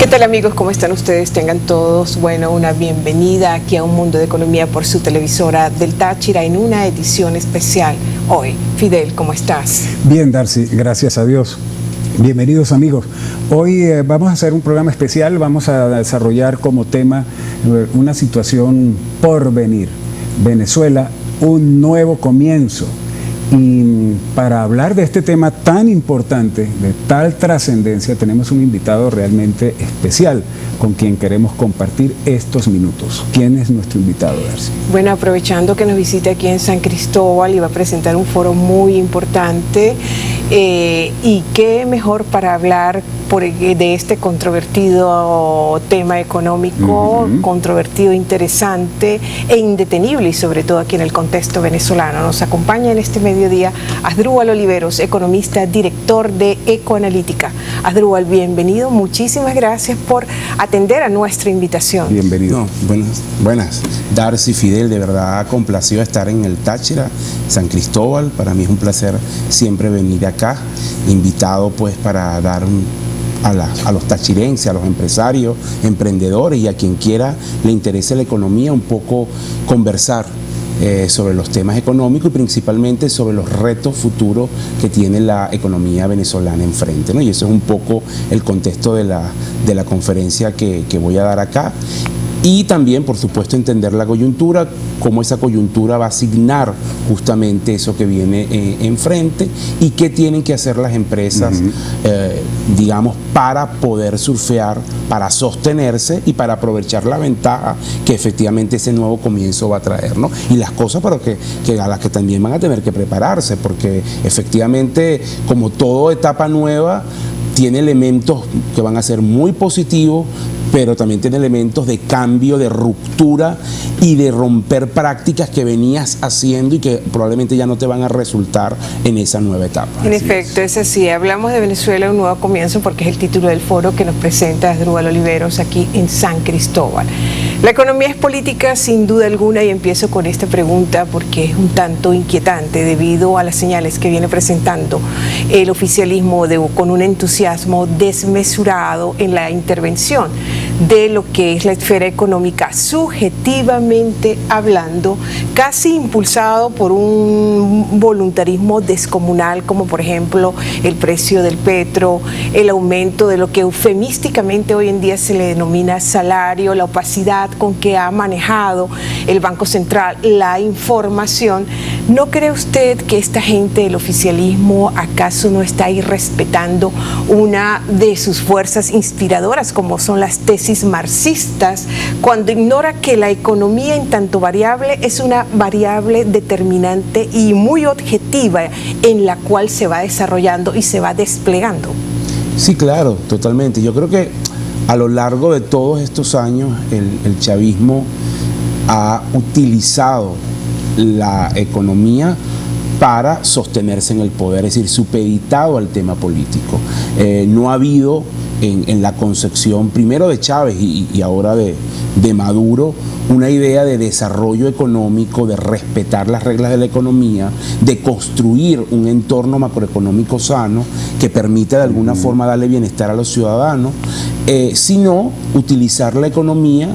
tal, amigos? ¿Cómo están ustedes? Tengan todos, bueno, una bienvenida aquí a Un Mundo de Economía por su televisora del Táchira en una edición especial hoy. Fidel, ¿cómo estás? Bien, Darcy, gracias a Dios. Bienvenidos, amigos. Hoy vamos a hacer un programa especial, vamos a desarrollar como tema una situación por venir. Venezuela, un nuevo comienzo. Y para hablar de este tema tan importante, de tal trascendencia, tenemos un invitado realmente especial con quien queremos compartir estos minutos. ¿Quién es nuestro invitado, Darcy? Bueno, aprovechando que nos visita aquí en San Cristóbal y va a presentar un foro muy importante, y qué mejor para hablar de este controvertido tema económico, controvertido, interesante e indetenible, y sobre todo aquí en el contexto venezolano. Nos acompaña en este mediodía Asdrúbal Oliveros, economista, director de Ecoanalítica. Asdrúbal, bienvenido, muchísimas gracias por atender a nuestra invitación. Bienvenido. Buenas. Darcy, Fidel, de verdad complacido estar en el Táchira, San Cristóbal. Para mí es un placer siempre venir acá, invitado pues para dar a los tachirenses, a los empresarios, emprendedores y a quien quiera le interese la economía, un poco conversar sobre los temas económicos y principalmente sobre los retos futuros que tiene la economía venezolana enfrente, ¿no? Y eso es un poco el contexto de la conferencia que voy a dar acá. Y también, por supuesto, entender la coyuntura, cómo esa coyuntura va a asignar justamente eso que viene enfrente y qué tienen que hacer las empresas, digamos, para poder surfear, para sostenerse y para aprovechar la ventaja que efectivamente ese nuevo comienzo va a traer, ¿no? Y las cosas para a las que también van a tener que prepararse, porque efectivamente, como toda etapa nueva, tiene elementos que van a ser muy positivos, pero también tiene elementos de cambio, de ruptura y de romper prácticas que venías haciendo y que probablemente ya no te van a resultar en esa nueva etapa. En efecto, es así. Hablamos de Venezuela, un nuevo comienzo, porque es el título del foro que nos presenta Asdrúbal Oliveros aquí en San Cristóbal. La economía es política, sin duda alguna, y empiezo con esta pregunta porque es un tanto inquietante debido a las señales que viene presentando el oficialismo con un entusiasmo desmesurado en la intervención de lo que es la esfera económica, subjetivamente hablando, casi impulsado por un voluntarismo descomunal, como por ejemplo el precio del petro, el aumento de lo que eufemísticamente hoy en día se le denomina salario, la opacidad con que ha manejado el Banco Central la información. ¿No cree usted que esta gente del oficialismo acaso no está ahí respetando una de sus fuerzas inspiradoras, como son las tesis marxistas, cuando ignora que la economía en tanto variable es una variable determinante y muy objetiva en la cual se va desarrollando y se va desplegando? Sí, claro, totalmente. Yo creo que a lo largo de todos estos años el chavismo ha utilizado la economía para sostenerse en el poder, es decir, supeditado al tema político. No ha habido en la concepción primero de Chávez y ahora de Maduro una idea de desarrollo económico, de respetar las reglas de la economía, de construir un entorno macroeconómico sano que permita de alguna forma darle bienestar a los ciudadanos, sino utilizar la economía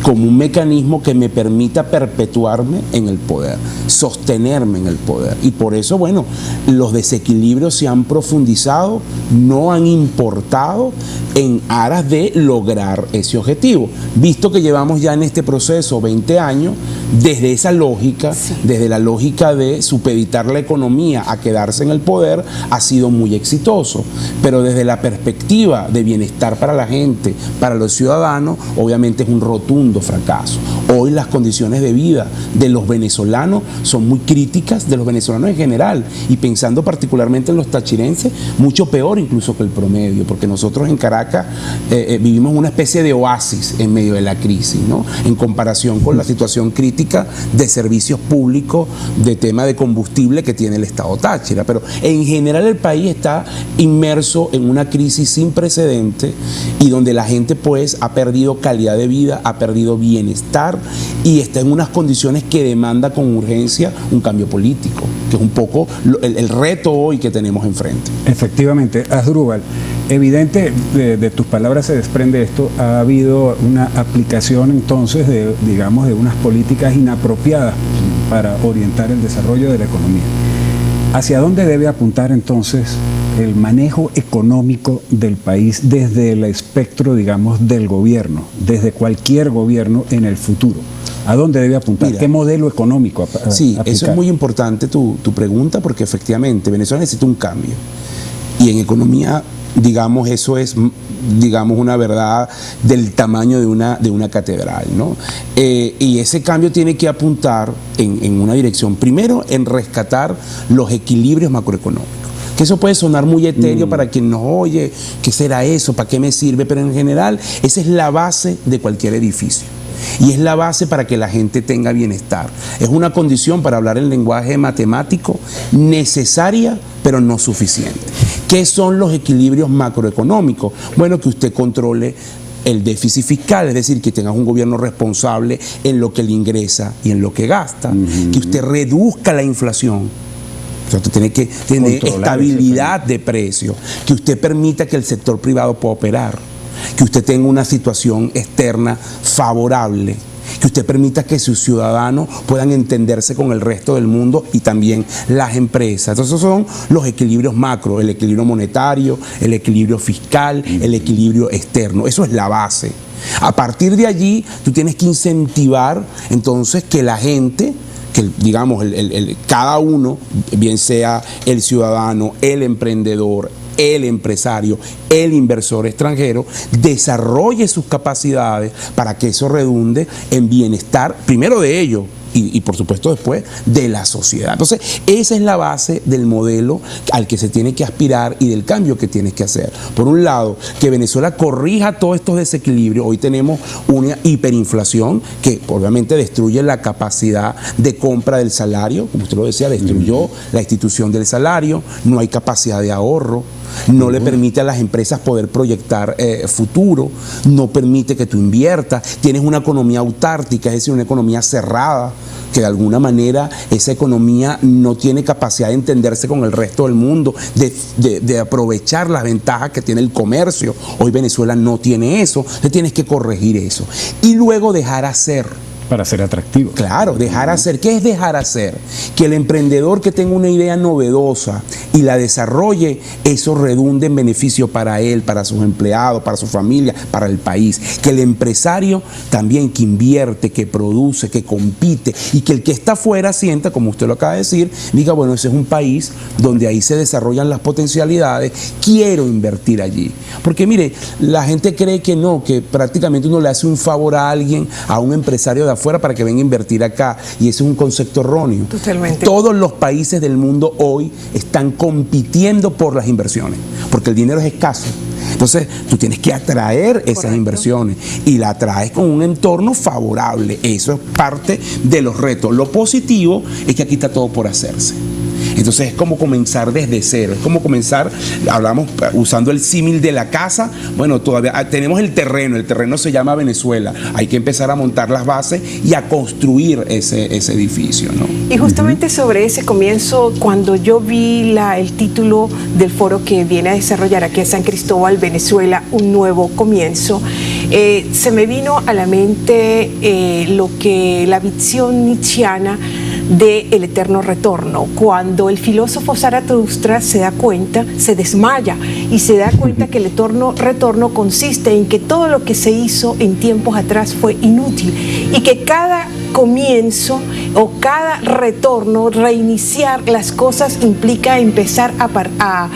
como un mecanismo que me permita perpetuarme en el poder, sostenerme en el poder. Y por eso, bueno, los desequilibrios se han profundizado, no han importado en aras de lograr ese objetivo. Visto que llevamos ya en este proceso 20 años, desde esa lógica, desde la lógica de supeditar la economía a quedarse en el poder, ha sido muy exitoso. Pero desde la perspectiva de bienestar para la gente, para los ciudadanos, obviamente es un rotundo fracaso. Hoy las condiciones de vida de los venezolanos son muy críticas, de los venezolanos en general, y pensando particularmente en los tachirenses, mucho peor incluso que el promedio, porque nosotros en Caracas vivimos una especie de oasis en medio de la crisis, ¿no? En comparación con la situación crítica de servicios públicos, de tema de combustible que tiene el Estado Táchira. Pero en general el país está inmerso en una crisis sin precedentes y donde la gente pues ha perdido calidad de vida, ha perdido bienestar y está en unas condiciones que demanda con urgencia un cambio político, que es un poco el reto hoy que tenemos enfrente. Efectivamente, Asdrúbal, Evidente, de tus palabras se desprende esto, ha habido una aplicación entonces de, digamos, de unas políticas inapropiadas para orientar el desarrollo de la economía. ¿Hacia dónde debe apuntar entonces el manejo económico del país desde el espectro, digamos, del gobierno, desde cualquier gobierno en el futuro? ¿A dónde debe apuntar? Mira, ¿qué modelo económico sí, aplicar? eso es muy importante tu pregunta, porque efectivamente Venezuela necesita un cambio. Y en economía, digamos, eso es, digamos, una verdad del tamaño de una catedral, ¿no? Y ese cambio tiene que apuntar en una dirección, primero en rescatar los equilibrios macroeconómicos. Que eso puede sonar muy etéreo para quien nos oye, ¿qué será eso? ¿Para qué me sirve? Pero en general, esa es la base de cualquier edificio. Y es la base para que la gente tenga bienestar. Es una condición, para hablar en lenguaje matemático, necesaria, pero no suficiente. ¿Qué son los equilibrios macroeconómicos? Bueno, que usted controle el déficit fiscal, es decir, que tengas un gobierno responsable en lo que le ingresa y en lo que gasta, que usted reduzca la inflación. Usted tiene que tener estabilidad de precios, que usted permita que el sector privado pueda operar, que usted tenga una situación externa favorable, que usted permita que sus ciudadanos puedan entenderse con el resto del mundo y también las empresas. Entonces esos son los equilibrios macro, el equilibrio monetario, el equilibrio fiscal, el equilibrio externo. Eso es la base. A partir de allí, tú tienes que incentivar entonces que la gente, que digamos cada uno, bien sea el ciudadano, el emprendedor, el empresario, el inversor extranjero, desarrolle sus capacidades para que eso redunde en bienestar, primero de ellos y por supuesto después de la sociedad. Entonces, esa es la base del modelo al que se tiene que aspirar y del cambio que tienes que hacer. Por un lado, que Venezuela corrija todos estos desequilibrios. Hoy tenemos una hiperinflación que obviamente destruye la capacidad de compra del salario, como usted lo decía, destruyó la institución del salario, no hay capacidad de ahorro, no le permite a las empresas poder proyectar futuro, no permite que tú inviertas, tienes una economía autártica, es decir, una economía cerrada, que de alguna manera esa economía no tiene capacidad de entenderse con el resto del mundo, de aprovechar las ventajas que tiene el comercio. Hoy Venezuela no tiene eso, te tienes que corregir eso. Y luego dejar hacer. Para ser atractivo. Claro, dejar hacer. ¿Qué es dejar hacer? Que el emprendedor que tenga una idea novedosa y la desarrolle, eso redunde en beneficio para él, para sus empleados, para su familia, para el país. Que el empresario también que invierte, que produce, que compite y que el que está afuera sienta, como usted lo acaba de decir, diga, bueno, ese es un país donde ahí se desarrollan las potencialidades, quiero invertir allí. Porque mire, la gente cree que no, que prácticamente uno le hace un favor a alguien, a un empresario de afuera para que venga a invertir acá, y ese es un concepto erróneo. Totalmente. Todos los países del mundo hoy están compitiendo por las inversiones, porque el dinero es escaso. Entonces tú tienes que atraer esas inversiones y la atraes con un entorno favorable. Eso es parte de los retos. Lo positivo es que aquí está todo por hacerse. Entonces es como comenzar desde cero, es como comenzar, hablamos usando el símil de la casa, bueno, todavía tenemos el terreno se llama Venezuela, hay que empezar a montar las bases y a construir ese edificio, ¿no? Y justamente sobre ese comienzo, cuando yo vi el título del foro que viene a desarrollar aquí en San Cristóbal, Venezuela, un nuevo comienzo, se me vino a la mente la visión nietzscheana del eterno retorno. Cuando el filósofo Zaratustra se da cuenta, se desmaya y se da cuenta que el eterno retorno consiste en que todo lo que se hizo en tiempos atrás fue inútil y que cada comienzo o cada retorno, reiniciar las cosas, implica empezar a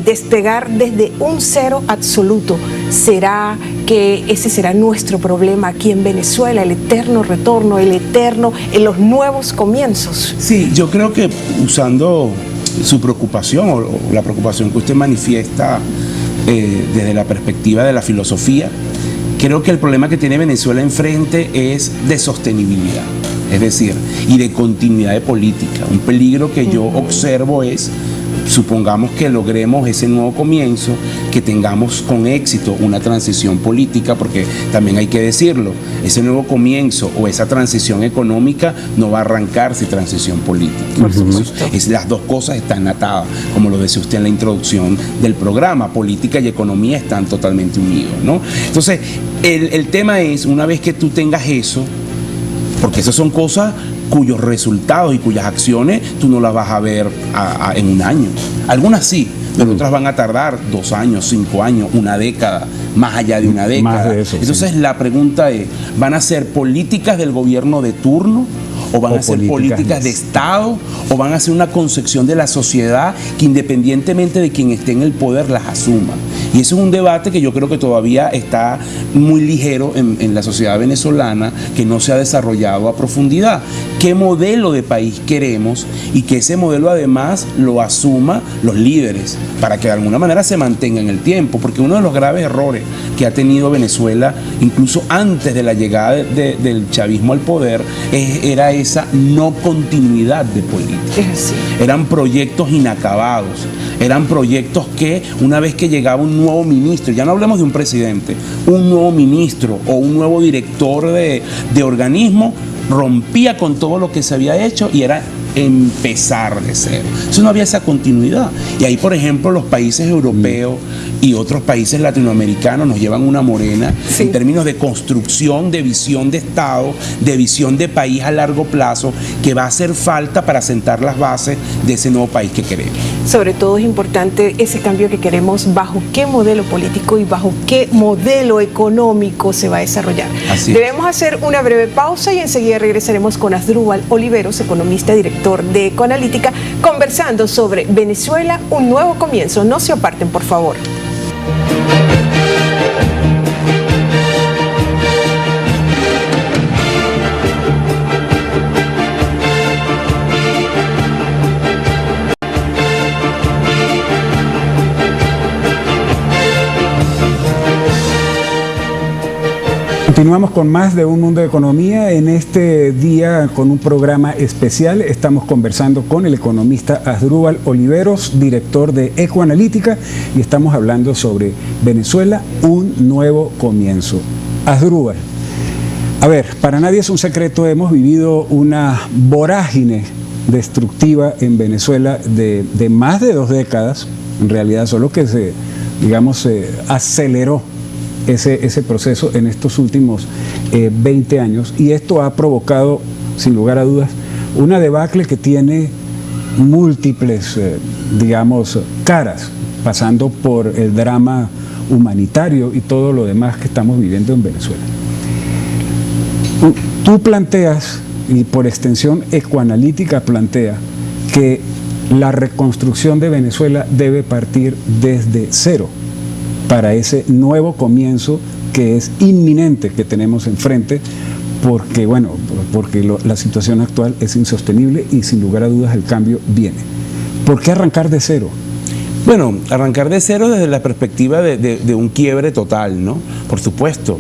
despegar desde un cero absoluto. ¿Será que ese será nuestro problema aquí en Venezuela, el eterno retorno, el eterno en los nuevos comienzos? Sí, yo creo que usando su preocupación o la preocupación que usted manifiesta desde la perspectiva de la filosofía, creo que el problema que tiene Venezuela enfrente es de sostenibilidad, es decir, y de continuidad de política. Un peligro que yo observo es supongamos que logremos ese nuevo comienzo, que tengamos con éxito una transición política, porque también hay que decirlo, ese nuevo comienzo o esa transición económica no va a arrancar sin transición política. Por supuesto. Las dos cosas están atadas, como lo decía usted en la introducción del programa, política y economía están totalmente unidos, ¿no? Entonces, el tema es, una vez que tú tengas eso, porque esas son cosas cuyos resultados y cuyas acciones tú no las vas a ver en un año. Algunas sí, pero otras van a tardar 2 años, 5 años, una década, más allá de una década. Más de eso, entonces sí. La pregunta es, ¿van a ser políticas del gobierno de turno? ¿O van a ser políticas de Estado? ¿O van a ser una concepción de la sociedad que independientemente de quien esté en el poder las asuma? Y eso es un debate que yo creo que todavía está muy ligero en la sociedad venezolana, que no se ha desarrollado a profundidad. ¿Qué modelo de país queremos? Y que ese modelo además lo asuma los líderes, para que de alguna manera se mantenga en el tiempo. Porque uno de los graves errores que ha tenido Venezuela, incluso antes de la llegada del chavismo al poder, era esa no continuidad de política. Es así. Eran proyectos inacabados, eran proyectos que una vez que llegaba un nuevo ministro, ya no hablemos de un presidente, un nuevo ministro o un nuevo director de organismo, rompía con todo lo que se había hecho y era empezar de cero. Eso no había esa continuidad. Y ahí, por ejemplo, los países europeos y otros países latinoamericanos nos llevan una morena, sí, en términos de construcción, de visión de Estado, de visión de país a largo plazo, que va a hacer falta para sentar las bases de ese nuevo país que queremos. Sobre todo es importante ese cambio que queremos, bajo qué modelo político y bajo qué modelo económico se va a desarrollar. Así Debemos hacer una breve pausa y enseguida regresaremos con Asdrúbal Oliveros, economista, director de Ecoanalítica, conversando sobre Venezuela, un nuevo comienzo. No se aparten, por favor. Continuamos con más de Un Mundo de Economía. En este día, con un programa especial, estamos conversando con el economista Asdrúbal Oliveros, director de Ecoanalítica, y estamos hablando sobre Venezuela, un nuevo comienzo. Asdrúbal, a ver, para nadie es un secreto, hemos vivido una vorágine destructiva en Venezuela de más de 2 décadas, en realidad, solo que se aceleró ese proceso en estos últimos 20 años, y esto ha provocado, sin lugar a dudas, una debacle que tiene múltiples, caras, pasando por el drama humanitario y todo lo demás que estamos viviendo en Venezuela. Tú planteas, y por extensión Ecoanalítica plantea, que la reconstrucción de Venezuela debe partir desde cero, para ese nuevo comienzo que es inminente que tenemos enfrente, porque la situación actual es insostenible y sin lugar a dudas el cambio viene. ¿Por qué arrancar de cero? Bueno, arrancar de cero desde la perspectiva de un quiebre total, ¿no? Por supuesto,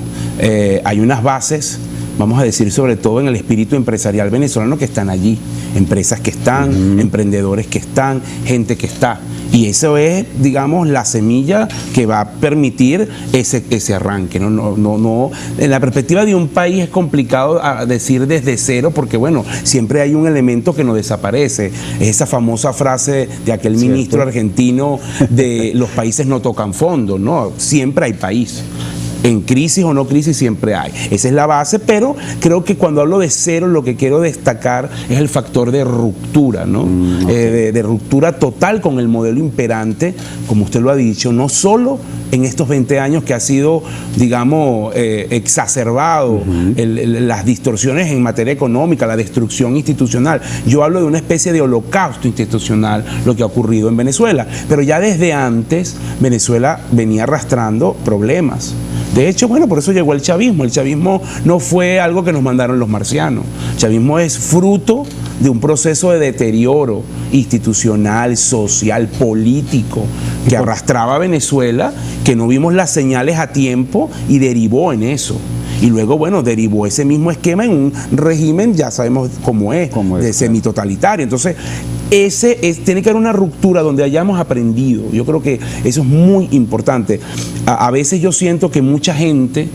hay unas bases, vamos a decir, sobre todo en el espíritu empresarial venezolano, que están allí, empresas que están, emprendedores que están, gente que está. Y eso es, digamos, la semilla que va a permitir ese arranque. No, en la perspectiva de un país es complicado decir desde cero, porque bueno, siempre hay un elemento que no desaparece. Es esa famosa frase de aquel ministro argentino de los países no tocan fondo, ¿no? Siempre hay país. En crisis o no crisis siempre hay. Esa es la base, pero creo que cuando hablo de cero lo que quiero destacar es el factor de ruptura, ¿no? De ruptura total con el modelo imperante, como usted lo ha dicho, no solo en estos 20 años que ha sido, digamos, exacerbado las distorsiones en materia económica, la destrucción institucional. Yo hablo de una especie de holocausto institucional, lo que ha ocurrido en Venezuela, pero ya desde antes Venezuela venía arrastrando problemas. De hecho, bueno, por eso llegó el chavismo. El chavismo no fue algo que nos mandaron los marcianos. El chavismo es fruto de un proceso de deterioro institucional, social, político, que arrastraba a Venezuela, que no vimos las señales a tiempo y derivó en eso. Y luego, bueno, derivó ese mismo esquema en un régimen, ya sabemos cómo es, de semitotalitario. Entonces, tiene que haber una ruptura donde hayamos aprendido. Yo creo que eso es muy importante. A veces yo siento que mucha gente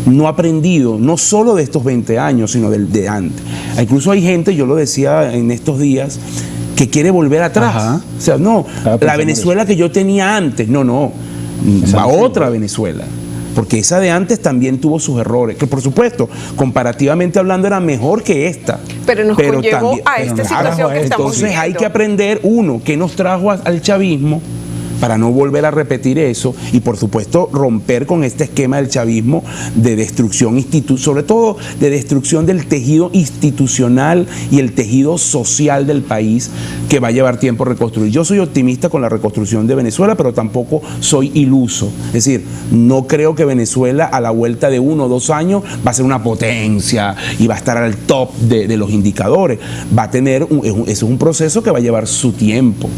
no ha aprendido, no solo de estos 20 años, sino de antes. Incluso hay gente, yo lo decía en estos días, que quiere volver atrás. Ajá. O sea, no, la Venezuela que yo tenía antes, no, va otra Venezuela. Porque esa de antes también tuvo sus errores, que por supuesto, comparativamente hablando, era mejor que esta. Pero nos conllevó a esta situación que estamos entonces viviendo. hay que aprender, uno, qué nos trajo al chavismo, para no volver a repetir eso, y por supuesto romper con este esquema del chavismo de destrucción, sobre todo de destrucción del tejido institucional y el tejido social del país, que va a llevar tiempo reconstruir. Yo soy optimista con la reconstrucción de Venezuela, pero tampoco soy iluso. Es decir, no creo que Venezuela a la vuelta de 1 o 2 años va a ser una potencia y va a estar al top de los indicadores. Va a tener, eso es un proceso que va a llevar su tiempo.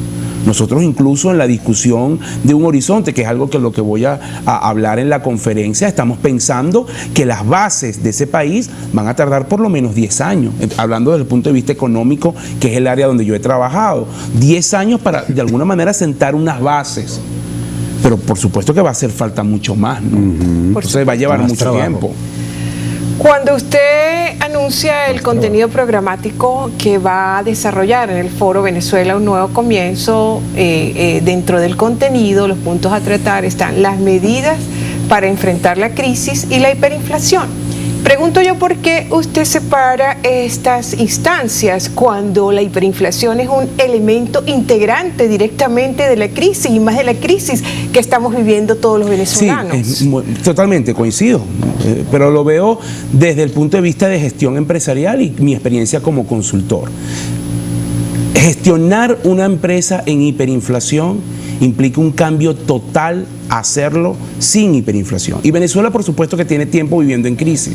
Nosotros incluso en la discusión de un horizonte, que es algo que lo que voy a hablar en la conferencia, estamos pensando que las bases de ese país van a tardar por lo menos 10 años, hablando desde el punto de vista económico, que es el área donde yo he trabajado. 10 años para de alguna manera sentar unas bases. Pero por supuesto que va a hacer falta mucho más, ¿no? Entonces va a llevar mucho tiempo. Cuando usted anuncia el contenido programático que va a desarrollar en el Foro Venezuela un nuevo comienzo, dentro del contenido, los puntos a tratar están las medidas para enfrentar la crisis y la hiperinflación. Pregunto yo por qué usted separa estas instancias cuando la hiperinflación es un elemento integrante directamente de la crisis, y más de la crisis que estamos viviendo todos los venezolanos. Sí, totalmente coincido, pero lo veo desde el punto de vista de gestión empresarial y mi experiencia como consultor. Gestionar una empresa en hiperinflación implica un cambio total a hacerlo sin hiperinflación. Y Venezuela, por supuesto, que tiene tiempo viviendo en crisis.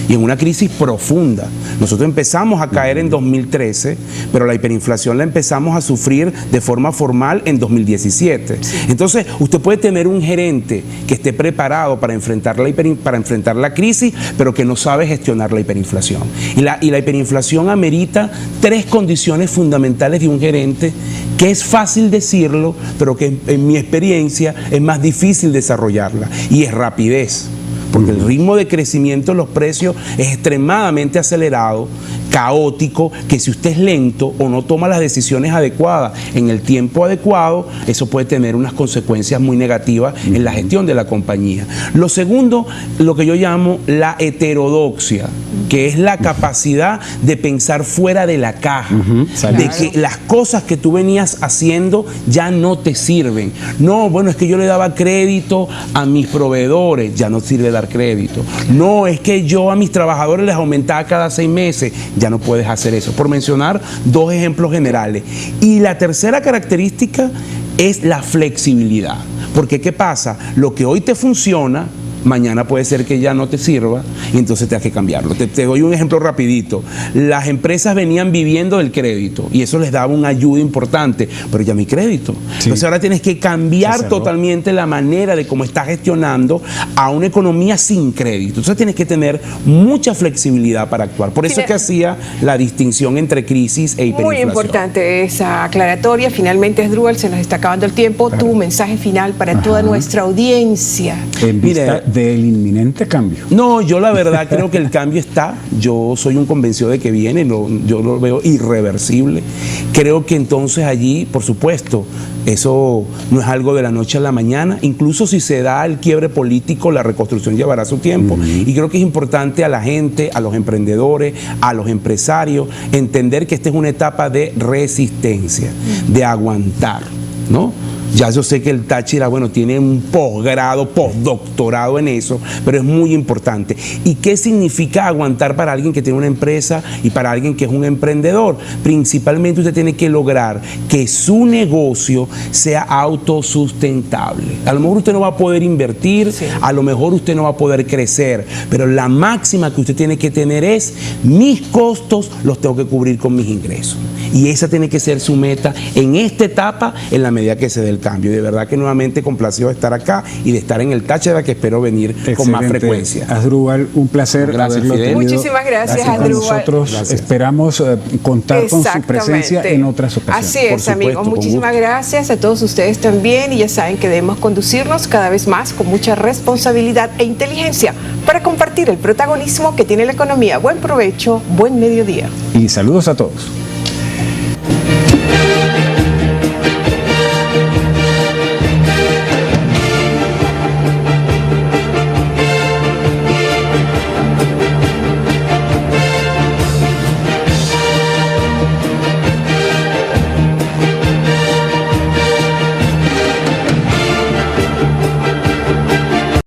Y en una crisis profunda. Nosotros empezamos a caer en 2013, pero la hiperinflación la empezamos a sufrir de forma formal en 2017. Sí. Entonces, usted puede tener un gerente que esté preparado para enfrentar la crisis, pero que no sabe gestionar la hiperinflación. Y la hiperinflación amerita 3 condiciones fundamentales de un gerente, que es fácil decirlo, pero que en mi experiencia es más difícil desarrollarla, y es rapidez. Porque el ritmo de crecimiento de los precios es extremadamente acelerado, caótico, que si usted es lento o no toma las decisiones adecuadas en el tiempo adecuado, eso puede tener unas consecuencias muy negativas en la gestión de la compañía. Lo segundo, lo que yo llamo la heterodoxia, que es la capacidad de pensar fuera de la caja, de que las cosas que tú venías haciendo ya no te sirven. No, bueno, es que yo le daba crédito a mis proveedores, ya no sirve dar crédito. No, es que yo a mis trabajadores les aumentaba cada 6 meses, ya no puedes hacer eso. Por mencionar 2 ejemplos generales. Y la tercera característica es la flexibilidad. Porque ¿qué pasa? Lo que hoy te funciona, mañana puede ser que ya no te sirva y entonces te has que cambiarlo. Te doy un ejemplo rapidito. Las empresas venían viviendo del crédito y eso les daba una ayuda importante, pero ya mi crédito. Sí. Entonces ahora tienes que cambiar totalmente la manera de cómo estás gestionando a una economía sin crédito. Entonces tienes que tener mucha flexibilidad para actuar. Por eso es que hacía la distinción entre crisis e hiperinflación. Muy importante esa aclaratoria. Finalmente, Asdrúbal, se nos está acabando el tiempo. Claro. Tu mensaje final para toda nuestra audiencia. En vista del inminente cambio. No, yo la verdad creo que el cambio está. Yo soy un convencido de que viene, yo lo veo irreversible. Creo que entonces allí, por supuesto, eso no es algo de la noche a la mañana. Incluso si se da el quiebre político, la reconstrucción llevará su tiempo. Y creo que es importante a la gente, a los emprendedores, a los empresarios, entender que esta es una etapa de resistencia, de aguantar, ¿no? Ya yo sé que el Táchira, bueno, tiene un posgrado, postdoctorado en eso, pero es muy importante. ¿Y qué significa aguantar para alguien que tiene una empresa y para alguien que es un emprendedor? Principalmente usted tiene que lograr que su negocio sea autosustentable. A lo mejor usted no va a poder invertir, a lo mejor usted no va a poder crecer, pero la máxima que usted tiene que tener es: mis costos los tengo que cubrir con mis ingresos. Y esa tiene que ser su meta en esta etapa, en la medida que se dé el del cambio. De verdad que nuevamente complacido de estar acá y de estar en el Táchira, que espero venir con más Excelente. frecuencia. Asdrúbal, un placer Gracias, haberlo Fidel. tenido. Muchísimas gracias, Con Asdrúbal. nosotros Gracias. esperamos contar con su presencia Exactamente. en otras ocasiones. Así es, Por supuesto, amigos. con Muchísimas gusto. gracias a todos ustedes también. Y ya saben que debemos conducirnos cada vez más con mucha responsabilidad e inteligencia para compartir el protagonismo que tiene la economía. Buen provecho, buen mediodía. Y saludos a todos.